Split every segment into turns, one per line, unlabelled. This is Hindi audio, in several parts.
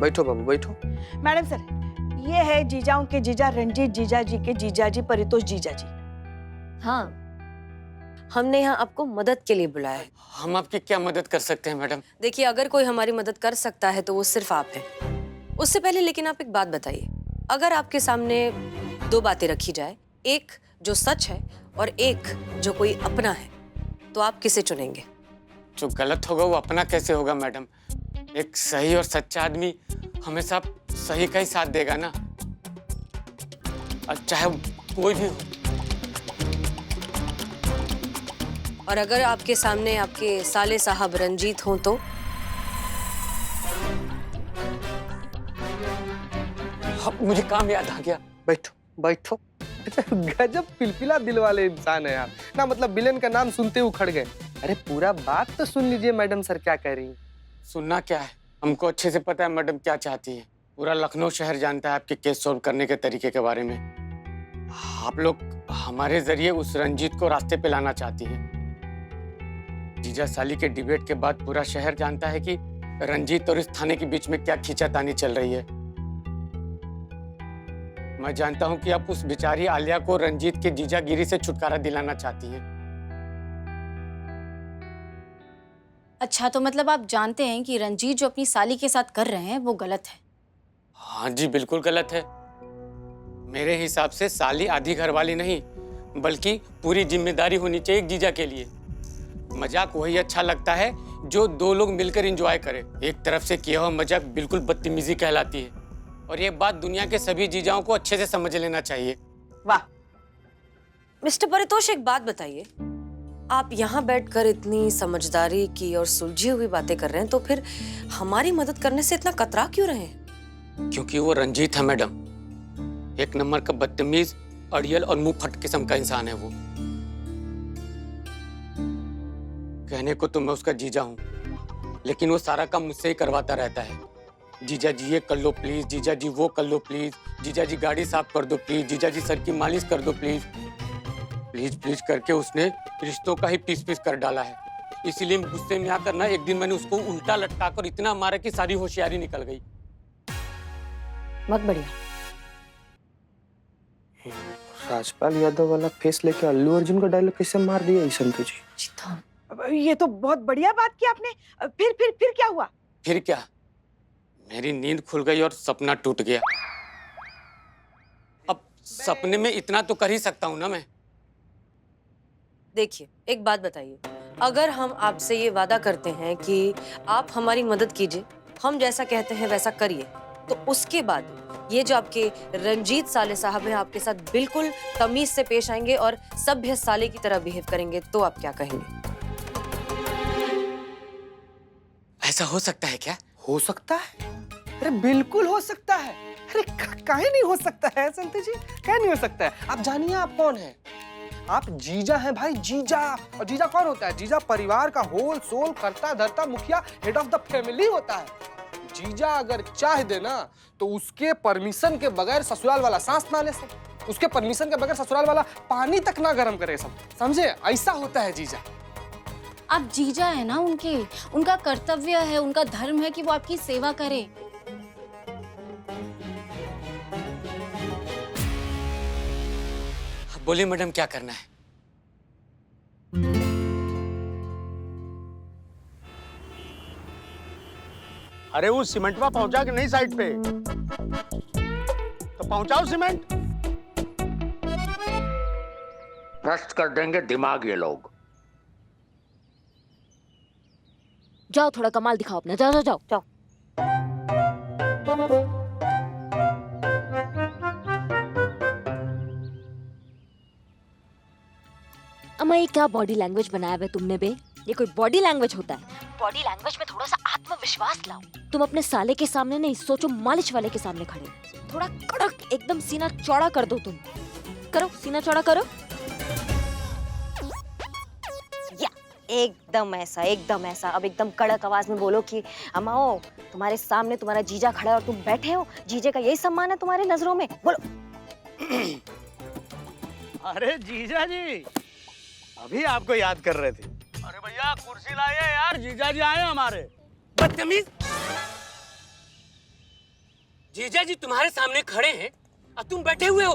बैठो बाबू बैठो।
मैडम सर, ये है जीजाओं के जीजा रंजीत जीजा जी के जीजा जी परितोष जीजा जी।
हाँ, हमने यहाँ आपको मदद के लिए बुलाया है।
हम आपकी क्या मदद कर सकते हैं मैडम?
देखिए, अगर कोई हमारी मदद कर सकता है तो वो सिर्फ आप हैं। उससे पहले लेकिन आप एक बात बताइए, अगर आपके सामने दो बातें रखी जाए, एक जो सच है और एक जो कोई अपना है, तो आप किसे चुनेंगे?
जो गलत होगा वो अपना कैसे होगा मैडम? एक सही और सच्चा आदमी हमेशा सही का ही साथ देगा ना, और चाहे कोई भी हो।
और अगर आपके सामने आपके साले साहब रंजीत हों तो?
मुझे काम याद आ गया।
बैठो बैठो। गजब पिलपिला दिल वाले इंसान है यार ना, मतलब विलेन का नाम सुनते ही उखड़ गए। अरे पूरा बात तो सुन लीजिए मैडम सर क्या कह रही हैं।
सुनना क्या है, हमको अच्छे से पता है मैडम क्या चाहती है। पूरा लखनऊ शहर जानता है आपके केस सॉल्व करने के तरीके के बारे में। आप लोग हमारे जरिए उस रंजीत को रास्ते पे लाना चाहती हैं। जीजा साली के डिबेट के बाद पूरा शहर जानता है कि रंजीत और इस थाने के बीच में क्या खींचातानी चल रही है। मैं जानता हूं कि आप उस बेचारी आलिया को रंजीत के जीजागिरी से छुटकारा दिलाना चाहती हैं।
अच्छा, तो मतलब आप जानते हैं कि रंजीत जो अपनी साली के साथ कर रहे हैं वो गलत है?
हाँ जी, बिल्कुल गलत है। मेरे हिसाब से साली आधी घरवाली नहीं, बल्कि पूरी जिम्मेदारी होनी चाहिए एक जीजा के लिए। मजाक वही अच्छा लगता है जो दो लोग मिलकर एंजॉय करें। एक तरफ से किया हुआ मजाक बिल्कुल बदतमीजी कहलाती है, और ये बात दुनिया के सभी जीजाओं को अच्छे से समझ लेना चाहिए।
वाह! मिस्टर परितोष, एक बात बताइए, आप यहाँ बैठकर इतनी समझदारी की और सुलझी हुई बातें कर रहे हैं, तो फिर हमारी मदद करने से इतना कतरा क्यों रहे हैं?
क्योंकि वो रंजीत है मैडम, एक नंबर का बदतमीज, अड़ियल और मुंह फट किस्म का इंसान है वो। कहने को तो मैं उसका जीजा हूँ, लेकिन वो सारा काम मुझसे ही करवाता रहता है। जीजा जी ये कर लो प्लीज, जीजा जी वो कर लो प्लीज, जीजा जी गाड़ी साफ कर दो प्लीज, जीजा जी सर की मालिश कर दो प्लीज। प्लीज प्लीज करके उसने रिश्तों का ही पीस पीस कर डाला है। इसीलिए गुस्से में आकर ना एक दिन मैंने उसको उल्टा लटकाकर इतना मारा कि सारी होशियारी निकल गई।
बहुत बढ़िया।
राजपाल यादव वाला फेस लेके अल्लू अर्जुन का डायलॉग कैसे मार दिया संतु जी?
ये तो बहुत बढ़िया बात की आपने। फिर क्या हुआ?
फिर क्या, मेरी नींद खुल गई और सपना टूट गया। अब सपने में इतना तो कर ही सकता हूँ ना मैं।
देखिए, एक बात बताइए, अगर हम आपसे ये वादा करते हैं कि आप हमारी मदद कीजिए, हम जैसा कहते हैं वैसा करिए, तो उसके बाद ये जो आपके रंजीत साले साहब हैं आपके साथ बिल्कुल तमीज से पेश आएंगे और सभ्य साले की तरह बिहेव करेंगे, तो आप क्या कहेंगे?
ऐसा हो सकता है क्या?
हो सकता है, अरे बिल्कुल हो सकता है। अरे काहे नहीं हो सकता है संतु जी, काहे नहीं हो सकता है? आप जानिए आप कौन है? आप जीजा हैं भाई, जीजा। और जीजा कौन होता है? जीजा परिवार का होल सोल करता धरता मुखिया, हेड ऑफ द फैमिली होता है। जीजा अगर चाह दे ना तो उसके परमिशन के बगैर ससुराल वाला सांस ना ले सकते, उसके परमिशन के बगैर ससुराल वाला पानी तक ना गर्म करे सब, समझे? ऐसा होता है जीजा।
आप जीजा है ना उनके, उनका कर्तव्य है, उनका धर्म है कि वो आपकी सेवा करे।
बोलिए मैडम, क्या करना है?
अरे वो सीमेंटवा पहुंचा कि नहीं साइड पे? तो पहुंचाओ सीमेंट।
भ्रष्ट कर देंगे दिमाग ये लोग।
जाओ थोड़ा कमाल दिखाओ अपना, जाओ जाओ जाओ जाओ। अम्मा ये क्या बॉडी लैंग्वेज बनाया है तुमने बे? ये कोई बॉडी लैंग्वेज होता है? बॉडी लैंग्वेज में थोड़ा सा आत्मविश्वास लाओ। तुम अपने साले के सामने नहीं, सोचो मालिश वाले के सामने खड़े, थोड़ा कड़क एकदम सीना चौड़ा कर दो। तुम करो, सीना चौड़ा करो।
या एकदम ऐसा, एकदम ऐसा। अब एकदम कड़क आवाज में बोलो कि अम्माओ, तुम्हारे सामने तुम्हारा जीजा खड़ा है और तुम बैठे हो, जीजे का यही सम्मान है तुम्हारे नजरों में? बोलो।
अरे जीजा जी, अभी आपको याद कर रहे थे। अरे भैया कुर्सी लाइए यार, जीजा जी आए हमारे।
बदतमीज! जीजा जी तुम्हारे सामने खड़े हैं और तुम बैठे हुए हो।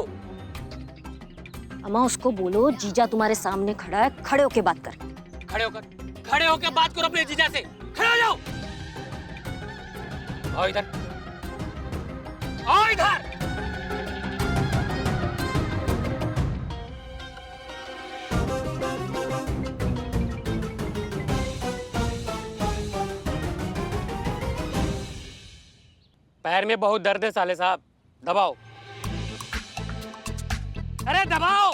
अम्मा उसको बोलो जीजा तुम्हारे सामने खड़ा है, खड़े होके बात कर।
खड़े होकर बात करो अपने जीजा से। खड़े हो जाओ। आओ इधर, आओ इधर। पैर में बहुत दर्द है साले साहब, दबाओ। अरे दबाओ।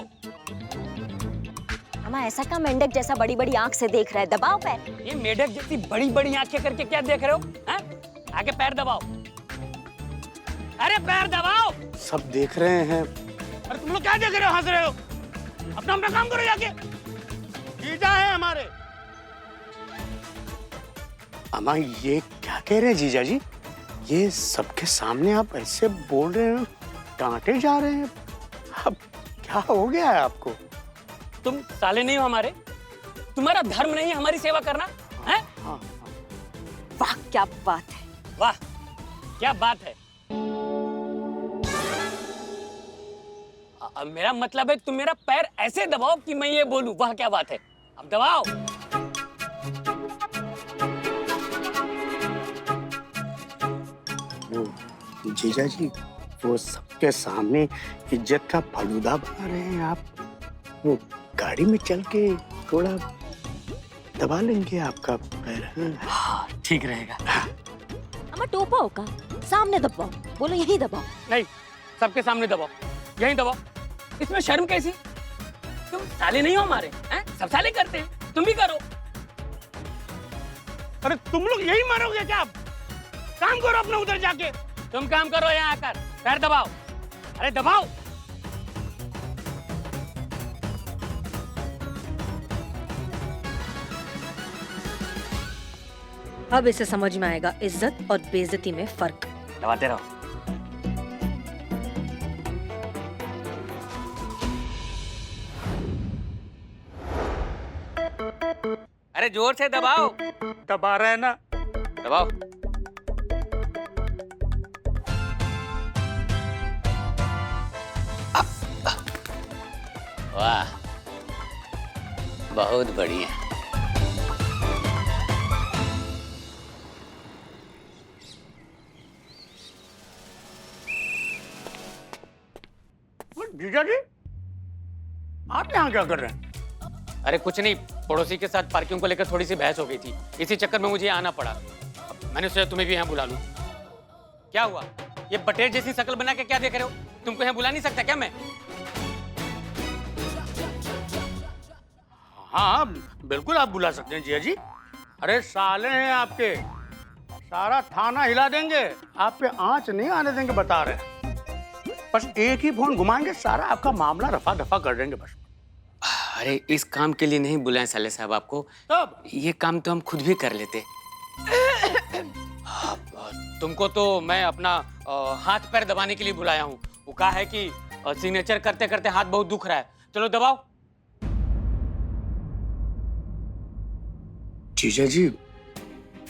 अम्मा ऐसा का मेंढक जैसा बड़ी बड़ी आंख से देख रहा है, दबाओ पैर।
ये मेढक जैसी बड़ी बड़ी आंखें करके क्या देख रहे हो? हैं? आगे पैर दबाओ। अरे पैर दबाओ।
सब देख रहे हैं। अरे तुम लोग क्या देख रहे हो, हंस रहे हो? अपना अपना काम करो जाके। जीजा है हमारे। अम्मा ये क्या कह रहे हैं जीजा जी? ये सबके सामने आप ऐसे बोल रहे हो, डांटे जा रहे हैं। अब क्या हो गया है आपको?
तुम साले नहीं हो हमारे? तुम्हारा धर्म नहीं है हमारी सेवा करना? हैं?
हाँ,
वाह क्या बात है।
वाह क्या बात है। अब मेरा मतलब है तुम मेरा पैर ऐसे दबाओ कि मैं ये बोलूं वाह क्या बात है। अब दबाओ।
वो जीजा जी वो सबके सामने इज्जत का फलूदा बना रहे हैं आप। वो गाड़ी में चल के थोड़ा दबा लेंगे आपका पैर।
हाँ, ठीक रहेगा।
अम्मा टोपा होगा, सामने दबाओ, बोलो यही दबाओ।
नहीं, सबके सामने दबाओ, यहीं दबाओ। इसमें शर्म कैसी? तुम साले नहीं हो हमारे, हैं? सब साले करते हैं, तुम भी करो।
अरे तुम लोग यही मारोगे क्या? आप काम करो अपना उधर जाके।
तुम काम करो यहाँ आकर, पैर दबाओ। अरे दबाओ।
अब इसे समझ में आएगा इज्जत और बेइज्जती में फर्क।
दबाते रहो। अरे जोर से दबाओ।
दबा रहे हैं ना।
दबाओ। वाह बहुत बढ़िया।
जीजा जी आप यहाँ क्या कर रहे हैं?
अरे कुछ नहीं, पड़ोसी के साथ पार्किंग को लेकर थोड़ी सी बहस हो गई थी, इसी चक्कर में मुझे आना पड़ा। अब मैंने सोचा तुम्हें भी यहाँ बुला लूं। क्या हुआ? ये बटेर जैसी शक्ल बना के क्या देख रहे हो? तुमको यहाँ बुला नहीं सकता क्या मैं?
हाँ बिल्कुल आप बुला सकते हैं जीजा जी। अरे साले हैं आपके, सारा थाना हिला देंगे, आप पे आंच नहीं आने देंगे बता रहे हैं। बस एक ही फोन घुमाएंगे, सारा आपका मामला रफा दफा कर देंगे बस।
अरे इस काम के लिए नहीं बुलाए साले साहब आपको,
तब
ये काम तो हम खुद भी कर लेते। तुमको तो मैं अपना हाथ पैर दबाने के लिए बुलाया हूँ। वो कहा है कि सिग्नेचर करते करते हाथ बहुत दुख रहा है, चलो दबाओ।
जीजा जी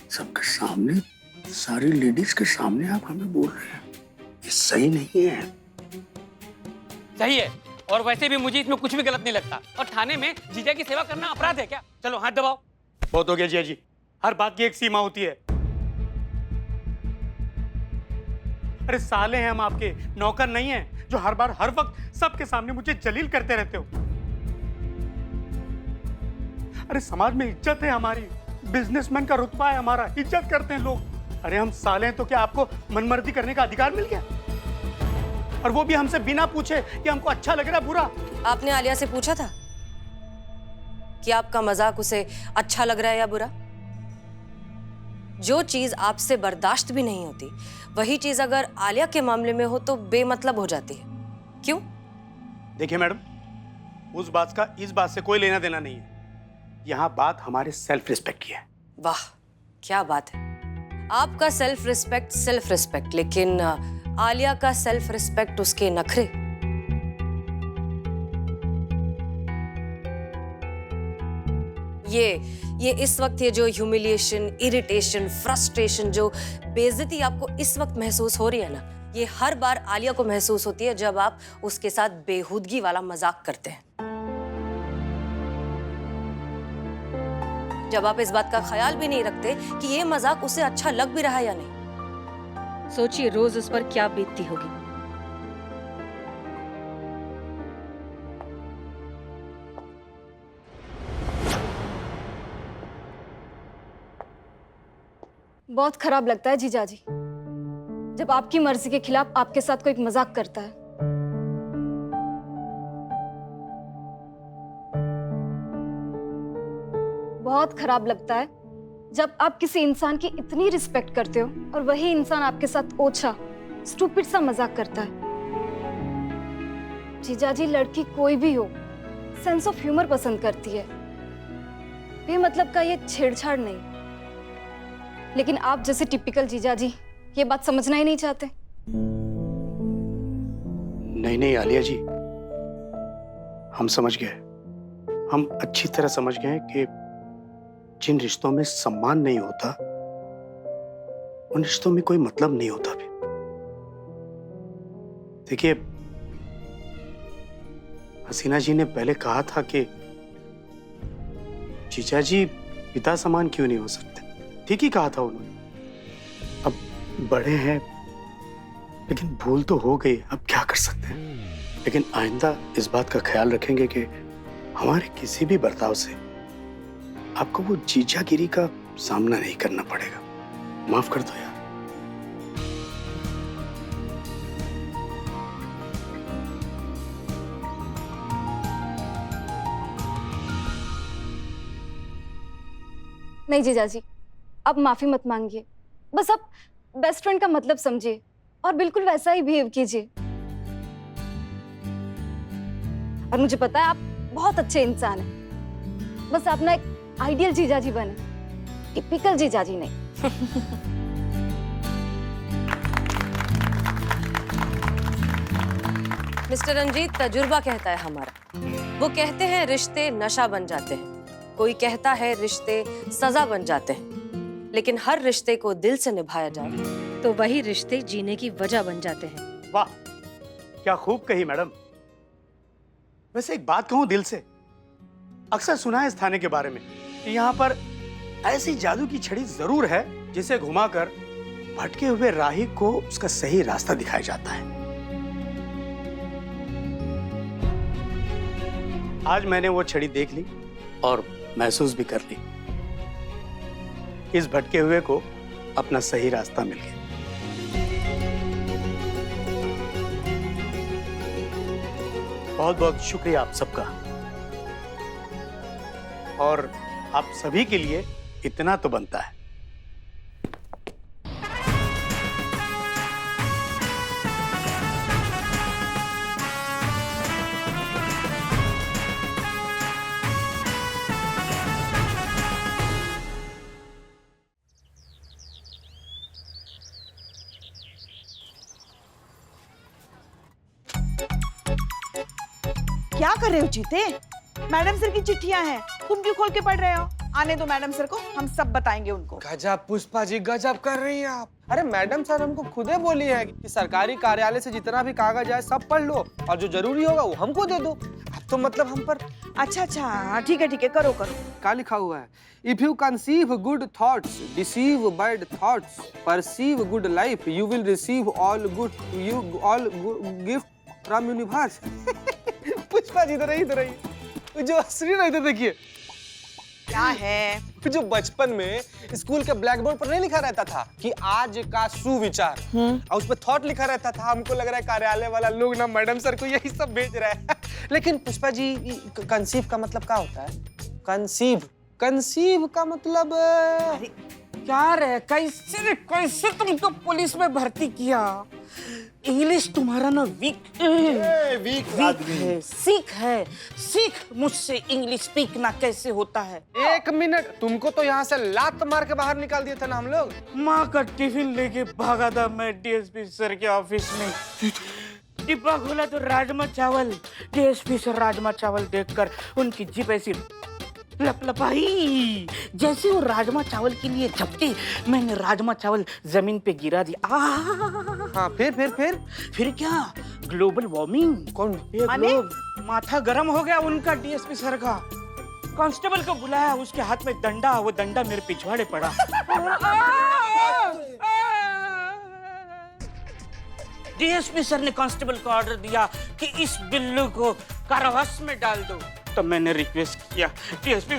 सबके सामने, सारी लेडीज के सामने आप हमें बोल रहे हैं, ये सही नहीं है।
सही है, और वैसे भी मुझे इसमें कुछ भी गलत नहीं लगता। और थाने में जीजा की सेवा करना अपराध है क्या? चलो हाथ दबाओ।
बहुत हो गया जीजा जी, हर बात की एक सीमा होती है। अरे साले हैं हम आपके, नौकर नहीं हैं जो हर बार हर वक्त सबके सामने मुझे जलील करते रहते हो। अरे समाज में इज्जत है हमारी, बिजनेसमैन का रुतबा है हमारा, इज्जत करते हैं लोग। अरे हम साले हैं तो क्या आपको मनमर्जी करने का अधिकार मिल गया? और वो भी हमसे बिना पूछे कि हमको अच्छा लग रहा है बुरा।
आपने आलिया से पूछा था कि आपका मजाक उसे अच्छा लग रहा है या बुरा? जो चीज आपसे बर्दाश्त भी नहीं होती, वही चीज अगर आलिया के मामले में हो तो बेमतलब हो जाती है। क्यों?
देखिए मैडम, उस बात का इस बात से कोई लेना देना नहीं है। यहाँ बात हमारे सेल्फ रिस्पेक्ट की है।
वाह क्या बात है। आपका सेल्फ रिस्पेक्ट, लेकिन आलिया का सेल्फ रिस्पेक्ट उसके नखरे। ये इस वक्त ये जो ह्यूमिलिएशन, इरिटेशन, फ्रस्ट्रेशन, जो बेइज्जती आपको इस वक्त महसूस हो रही है ना, ये हर बार आलिया को महसूस होती है जब आप उसके साथ बेहूदगी वाला मजाक करते हैं। जब आप इस बात का ख्याल भी नहीं रखते कि ये मजाक उसे अच्छा लग भी रहा है या नहीं। सोचिए रोज उस पर क्या बीतती होगी।
बहुत खराब लगता है जीजाजी जब आपकी मर्जी के खिलाफ आपके साथ कोई मजाक करता है। बहुत खराब लगता है जब आप किसी इंसान की इतनी रिस्पेक्ट करते हो और वही इंसान आपके साथ ओछा स्टूपिड सा मजाक करता है। जीजाजी, लड़की कोई भी हो सेंस ऑफ ह्यूमर पसंद करती है, बेमतलब का ये छेड़छाड़ नहीं। लेकिन आप जैसे टिपिकल जीजाजी ये बात समझना ही नहीं चाहते।
नहीं नहीं आलिया जी, हम समझ गए। हम अच्छी तरह समझ गए कि जिन रिश्तों में सम्मान नहीं होता उन रिश्तों में कोई मतलब नहीं होता भी। देखिए, हसीना जी ने पहले कहा था कि जीजा जी पिता समान क्यों नहीं हो सकते। ठीक ही कहा था उन्होंने। अब बड़े हैं, लेकिन भूल तो हो गई, अब क्या कर सकते हैं। लेकिन आइंदा इस बात का ख्याल रखेंगे कि हमारे किसी भी बर्ताव से आपको वो जीजागिरी का सामना नहीं करना पड़ेगा। माफ कर दो यार।
नहीं जीजाजी, अब माफी मत मांगिए। बस आप बेस्ट फ्रेंड का मतलब समझिए और बिल्कुल वैसा ही बिहेव कीजिए। और मुझे पता है आप बहुत अच्छे इंसान हैं। बस आप ना एक आइडियल जीजाजी बने, टिपिकल जीजाजी नहीं।
मिस्टर रंजीत, तजुर्बा कहता है हमारा। वो कहते हैं रिश्ते नशा बन जाते हैं, कोई कहता है रिश्ते सजा बन जाते हैं। लेकिन हर रिश्ते को दिल से निभाया जाए तो वही रिश्ते जीने की वजह बन जाते हैं।
वाह, क्या खूब कही मैडम। वैसे एक बात कहूं दिल से, अक्सर सुना है इस थाने के बारे में कि यहाँ पर ऐसी जादू की छड़ी जरूर है जिसे घुमाकर भटके हुए राही को उसका सही रास्ता दिखाया जाता है। आज मैंने वो छड़ी देख ली और महसूस भी कर ली। इस भटके हुए को अपना सही रास्ता मिल गया। बहुत बहुत शुक्रिया आप सबका, और आप सभी के लिए इतना तो बनता है।
क्या कर रहे हो जीते? मैडम सर की चिट्ठियां हैं, तुम क्यों खोल के पढ़ रहे हो? आने दो मैडम सर को, हम सब बताएंगे उनको।
गजब पुष्पा जी, गजब कर रही हैं आप। अरे मैडम सर हमको खुदे बोली है कि सरकारी कार्यालय से जितना भी कागज आए सब पढ़ लो और जो जरूरी होगा वो हमको दे दो। अब तो मतलब हम पर।
अच्छा, ठीक है, करो।
क्या लिखा हुआ है? If you conceive good thoughts, deceive bad thoughts, perceive good life, you will receive all good gift from universe. Pushpa ji इधर रही, जो असली ना इधर देखिए।
क्या है?
जो बचपन में स्कूल के ब्लैक बोर्ड पर नहीं लिखा रहता था कि आज का सुविचार, और उस पर थॉट लिखा रहता था। हमको लग रहा है कार्यालय वाला लोग ना मैडम सर को यही सब भेज रहा है। लेकिन पुष्पा जी, कंसीव का मतलब क्या होता है? कंसीव का मतलब
क्या रे, कैसे तुमको पुलिस में भर्ती किया? इंग्लिश तुम्हारा ना वीक है। सीख मुझसे इंग्लिश सीखना कैसे होता है।
एक मिनट, तुमको तो यहाँ से लात मार के बाहर निकाल दिए थे ना हम लोग।
माँ का टिफिन लेके भागा था मैं डीएसपी सर के ऑफिस में। डिब्बा खोला तो राजमा चावल। डीएसपी सर राजमा चावल देखकर उनकी जीभ ऐसी लपलपाई, जैसे वो राजमा चावल के लिए झपटी, मैंने राजमा चावल जमीन पे गिरा दिया।
हाँ
फिर क्या, ग्लोबल वार्मिंग।
कौन?
ये
माने?
ग्लोब माथा गर्म हो गया उनका, डीएसपी सर का। कांस्टेबल को बुलाया, उसके हाथ में डंडा, वो डंडा मेरे पिछवाड़े पड़ा। डीएसपी सर ने कांस्टेबल को ऑर्डर दिया कि इस बिल्लू को कारावास में डाल दो। तो मैंने रिक्वेस्ट किया, डीएसपी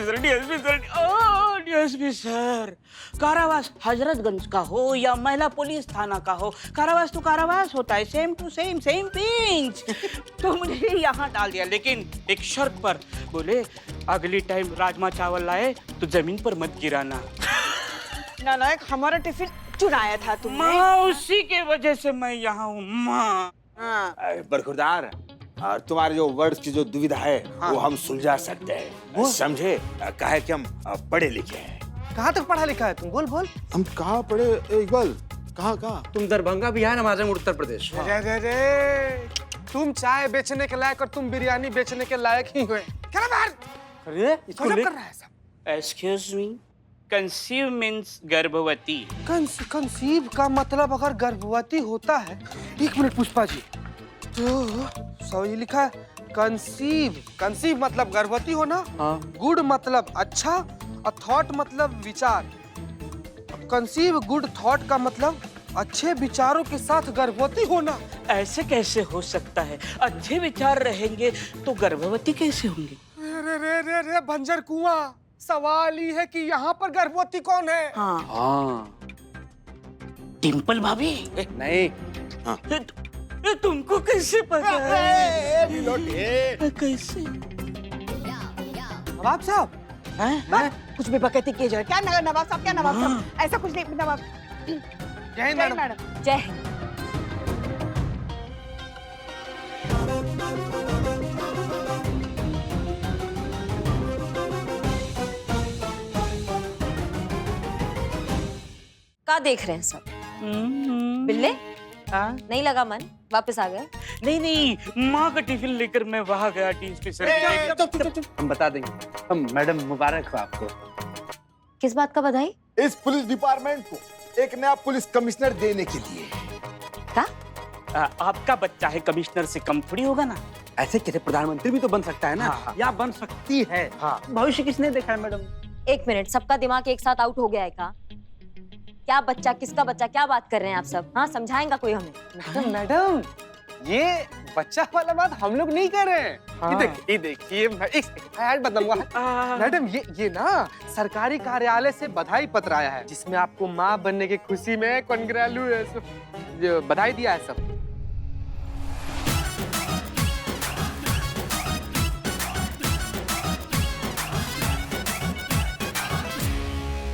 सर, कारावास हजरतगंज का हो या महिला पुलिस थाना का हो, कारावास तो कारावास होता है, same to same, same pinch. तो मुझे यहाँ डाल दिया, लेकिन एक शर्त पर। बोले अगली टाइम राजमा चावल लाए तो जमीन पर मत गिराना।
नालायक, हमारा टिफिन चुराया था तुमने।
माँ, उसी के वजह से मैं यहाँ हूँ माँ।
बरखुरदार, तुम्हारे जो वर्ड्स की जो दुविधा है वो हम सुलझा सकते हैं, समझे? कहे कि हम पढ़े लिखे हैं।
कहाँ तक पढ़ा लिखा है तुम? बोल बोल।
हम कहाँ पढ़े इकबाल? कहाँ?
तुम दरभंगा बिहार, हम आजम उत्तर प्रदेश।
रे, तुम चाय बेचने के लायक और तुम बिरयानी बेचने के लायक ही हुए। क्या बाहर?
अरे इसको
गजब
ले
कर रहा है सब।
एक्सक्यूज मी, कंसीव मीन्स गर्भवती।
कंसीव का मतलब अगर गर्भवती होता है, एक मिनट पुष्पा जी, तो सही लिखा है कंसीव मतलब गर्भवती होना, गुड मतलब अच्छा, और थॉट मतलब विचार। कंसीव गुड थॉट का मतलब अच्छे विचारों के साथ गर्भवती होना।
ऐसे कैसे हो सकता है? अच्छे विचार रहेंगे तो गर्भवती कैसे होंगी?
रे बंजर कुआं, सवाल ही है कि यहाँ पर गर्भवती कौन है?
हाँ
डिम्पल भाभी।
नहीं,
तुमको कैसे पता है? कैसे?
नवाब साहब,
कुछ भी बकैती किए जा रहे। क्या नवाब साहब, क्या नवाब साहब, ऐसा कुछ नहीं। नवाब,
जय हिंद मैडम।
जय हिंद।
क्या देख रहे हैं सब? बिल्ले, नहीं लगा मन? वापस आ गए?
नहीं, माँ का टिफिन लेकर मैं वहाँ गया डीएसपी सर।
हम बता देंगे। हम मैडम, मुबारक हो आपको।
किस बात का बधाई?
इस पुलिस डिपार्टमेंट को एक नया पुलिस कमिश्नर देने के लिए।
क्या?
आपका बच्चा है, कमिश्नर से कम थोड़ी होगा ना।
ऐसे कैसे? प्रधानमंत्री भी तो बन सकता है ना, या बन सकती है। भविष्य किसने देखा है मैडम?
एक मिनट, सबका दिमाग एक साथ आउट हो गया है का? क्या बच्चा, किसका बच्चा, क्या बात कर रहे हैं आप सब? हाँ, समझाएंगा कोई हमें?
मैडम, ये बच्चा वाला बात हम लोग नहीं कर रहे हैं। ये देखिए, मैडम, ये ना सरकारी कार्यालय से बधाई पत्र आया है, जिसमें आपको माँ बनने की खुशी में कांग्रेचुलेशन बधाई दिया है सब।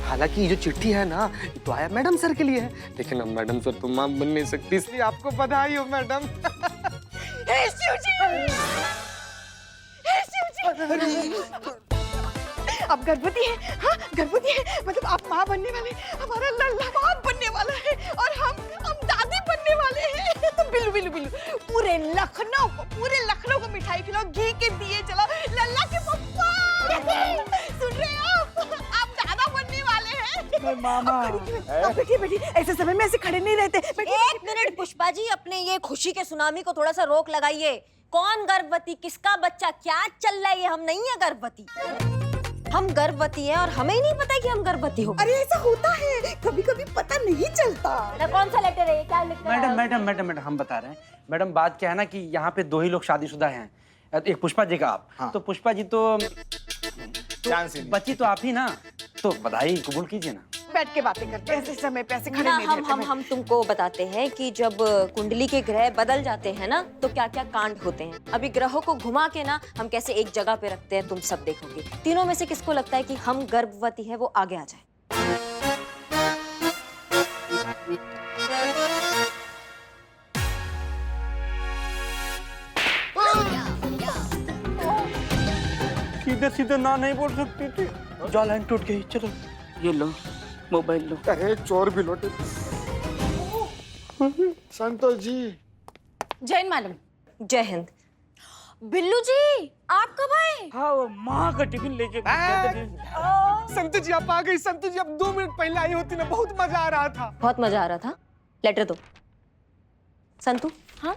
हालांकि ये जो चिट्ठी है ना, ये तो आया मैडम सर के लिए है, लेकिन अब मैडम सर तो मां बन नहीं सकती, इसलिए आपको बधाई हो मैडम।
आप गर्भवती हैं? हाँ, गर्भवती है, मतलब आप माँ बनने वाले, हमारा लल्ला माँ बनने वाला है, और हम दादी बनने वाले हैं। बिल्लू बिल्लू बिल्लू, पूरे लखनऊ को मिठाई खिलाओ, घी के दिए जलाओ, लल्ला के पप्पा। सुन रहे हो? आप दादा बनने वाले हैं।
मामा,
बैठिए, ऐसे समय में ऐसे खड़े नहीं रहते।
एक मिनट पुष्पा जी, अपने ये खुशी के सुनामी को थोड़ा सा रोक लगाइए। कौन गर्भवती, किसका बच्चा, क्या चल रहा है? ये हम नहीं है गर्भवती, हम गर्भवती हैं और हमें ही नहीं पता है कि हम गर्भवती हो।
अरे ऐसा होता है, कभी कभी पता नहीं चलता।
कौन सा लेटर है ये? क्या लिखा है?
मैडम हम बता रहे हैं। मैडम, बात क्या है ना कि यहाँ पे 2 ही लोग शादीशुदा हैं, एक पुष्पा जी का आप। तो पुष्पा जी तो बच्ची तो आप ही ना, तो बधाई कबूल कीजिए ना।
बैठ के बातें करते हैं, ऐसे समय पे ऐसे खड़े
ना,
नहीं रहते।
हम तुमको बताते हैं कि जब कुंडली के ग्रह बदल जाते हैं ना, तो क्या क्या कांड होते हैं। अभी ग्रहों को घुमा के ना हम कैसे एक जगह पे रखते हैं, तुम सब देखोगे। तीनों में से किसको लगता है कि हम गर्भवती है, वो आगे आ जाए।
सीधे ना नहीं बोल सकती थी, जो लाइन टूट गई। चलो
ये लो मोबाइल लो।
अरे चोर भी लौटे। संतोष जी।
जैन मैडम।
जय हिंद।
बिल्लू जी आप कब आए?
हाँ वो माँ का टिफिन लेके
संतु जी आप आ गई। संतु जी अब 2 मिनट पहले आई होती ना, बहुत मजा आ रहा था।
बहुत मजा आ रहा था। लेटर दो। संतु,
हाँ?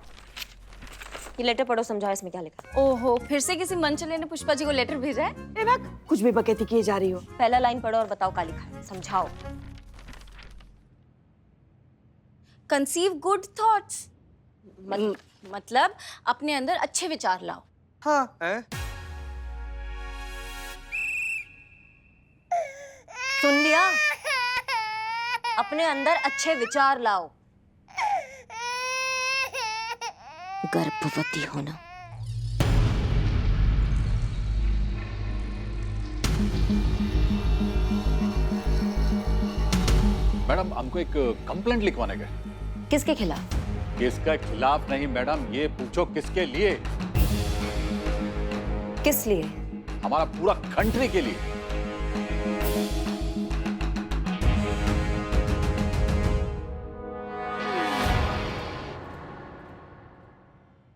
ये लेटर पढ़ो, समझाओ इसमें क्या लिखा है।
ओहो, फिर से किसी मनचले ने पुष्पा जी को लेटर भेजा है?
ए भाग, कुछ भी बकैती किए जा रही हो।
पहला लाइन पढ़ो और बताओ क्या लिखा है, समझाओ।
कंसीव गुड थॉट्स, मतलब अपने अंदर अच्छे विचार लाओ।
हाँ है?
सुन लिया? अपने अंदर अच्छे विचार लाओ।
गर्भवती होना।
मैडम हमको एक कंप्लेंट लिखवाने का।
किसके खिलाफ?
किसका खिलाफ नहीं मैडम, ये पूछो किसके लिए।
किस लिए?
हमारा पूरा कंट्री के लिए।